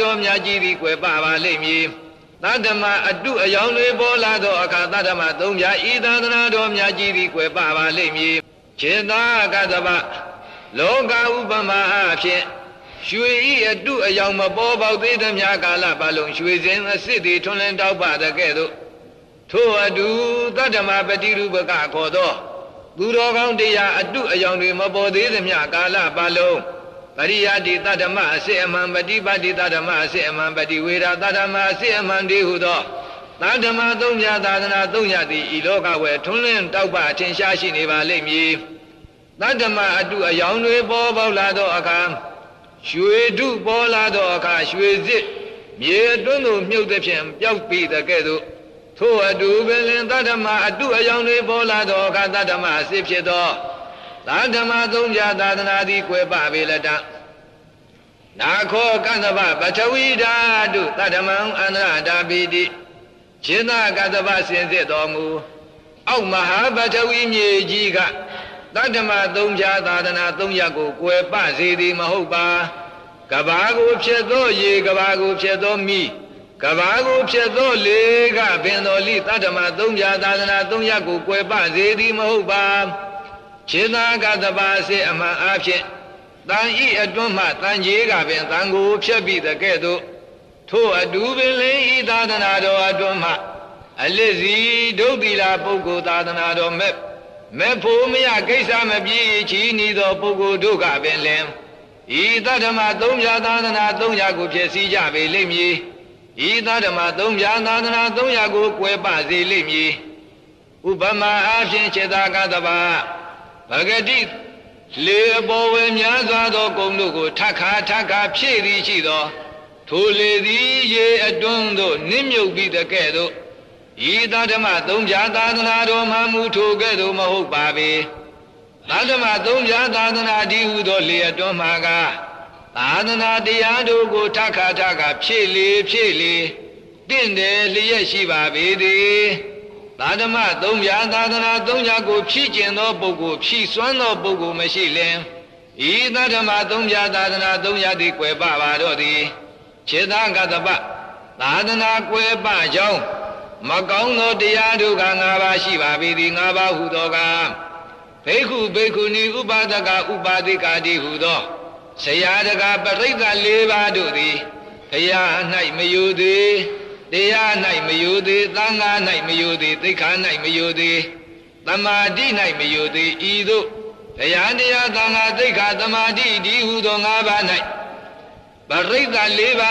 တော်မြတ်ကြီးသည်ကွယ်ပပါလိမ့်မည်သတ္တမအတုအယောင်တွေပေါ်လာသောအခါသတ္တမသုံးပြဤသာသနာတော်မြတ်ကြီးသည်ကွယ်ပပါလိမ့်မည်ခြေသာကတ္တဗလောကဥပမာအဖြစ်ရွှေဤအတုအယောင်မပေါ်ပေါက်သေးသမျှကာလပတ်လုံးရွှေစင်အစ်စ်သည်ထွန်းလင်းတောက်ပတဲ့ကဲ့သို့ထိုအတူသတ္တမပတိရူပကခေါ်သောသူတော်ကောင်းတရားအတုအယောင်တွေမပေါ်သေးသမျှကာလပတ်လုံးပရိယာတိတတ္တမအစစ်အမှန်ပฏิပတ်တိတတ္တမအစစ်အမှန်ပฏิဝေဒတတ္တမအစစ်အမှန်တည်းဟုသောတတ္တမသုံးပြသာသနာသုံးရသည်ဤလောကဝယ်ထွန်းလင်းတောက်ပအထင်ရှားရှိနေပါလိမ့်မည်တတ္တမအတုအယောင်တွေပေါ်ပေါက်လာသောအခါရွှေတုပေါ်လာသောအခါရွှေစစ်မြေအတွင်းသို့မြုပ်သည်ဖြင့်ပျောက်ပြီးတဲ့ကဲ့သို့ထိုအတူပင်လင်တတ္တမအတုအယောင်တွေပေါ်လာသောအခါတတ္တမအစစ်ဖြစ်သောတတ္တမသုံးပြသာသနာသည်ကွယ်ပပေလတံနာခောကတ္တဗပထဝီဓာတုတတ္တမံအန္တရဓာပိတိခြေသာကတ္တဗစင်စစ်တော်မူအောက်မဟာပထဝီမြေကြီးကတတ္တမသုံးပြသာသနာသုံးရပ်ကိုကွယ်ပစေသည်မဟုတ်ပါကဘာကိုဖြစ်သောရေကဘာကိုဖြစ်သောမိကဘာကိုဖြစ်သောလေကပင်တော်လိတတ္တမသုံးပြသာသနာသုံးရပ်ကိုကွယ်ပစေသည်မဟုတ်ပါခြေသာကတ္တဗစေအမှန်အားဖြင့်တန်ဤအတွန်းမှတန်ကြီးကပင်တန်ကိုဖြတ်ပြီးတဲ့ကဲ့သို့ထို့အတူပင်လေဤသာသနာတော်အတွန်းမှအလစ်စီဒုတ်တိလာပုဂ္ဂိုလ်သာသနာတော်မဲ့ဖို့မရကိစ္စမပြေချီနီသောပုဂ္ဂိုလ်တို့ကပင်လင်ဤတတ္တမသုံးပြသာသနာသုံးရာကိုဖြစ်စီကြပေလိမ့်မည်ဤတတ္တမသုံးပြသာသနာသုံးရာကိုကွယ်ပစေလိမ့်မည်ဥပမာအားဖြင့်ခြေသာကတ္တဗဗဂတိလေအပေါ်ဝယ်များစွာသောကုံတို့ကိုထခါဖြည့်သည်ရှိသောထိုလေသည်ရေအတွန်းသို့နစ်မြုပ်ပြီးတဲ့ကဲ့သို့ဤတတ္တမသုံးပြသာသနာတော်မှမူထိုကဲ့သို့မဟုတ်ပါပေတတ္တမသုံးပြသာသနာတည်းဟုသောလေအတွန်းမှာကသာသနာတရားတို့ကိုထခါဖြည့်လေတင့်တယ်လျက်ရှိပါပေသည်သာဓမသုံးပြသာသနာသုံးရာကိုဖြည့်ကျင်သောပုဂ္ဂိုလ်ဖြည့်စွမ်းသောပုဂ္ဂိုလ်မရှိလင်ဤသာဓမသုံးပြသာသနာသုံးရာသည်ကွယ်ပပါတော့သည်ခြေသာကတ္တပသာသနာကွယ်ပကြောင်းမကောင်းသောတရားတို့က၅ပါးရှိပါပေသည်၅ပါးဟုသောကဘိက္ခုဘိက္ခုနီဥပါဒကဥပါဒိကာတိဟုသောဆရာတကာပရိသတ်၄ပါးတို့သည်ဘုရား၌မယုသေးတရား၌မယုသေးသံဃာ၌မယုသေးသိက္ခာ၌မယုသေးသမာဓိ၌မယုသေးဤသို့တရားသံဃာသိက္ခာသမာဓိဒီဟုသော၅ပါး၌ပရိသတ်၄ပါး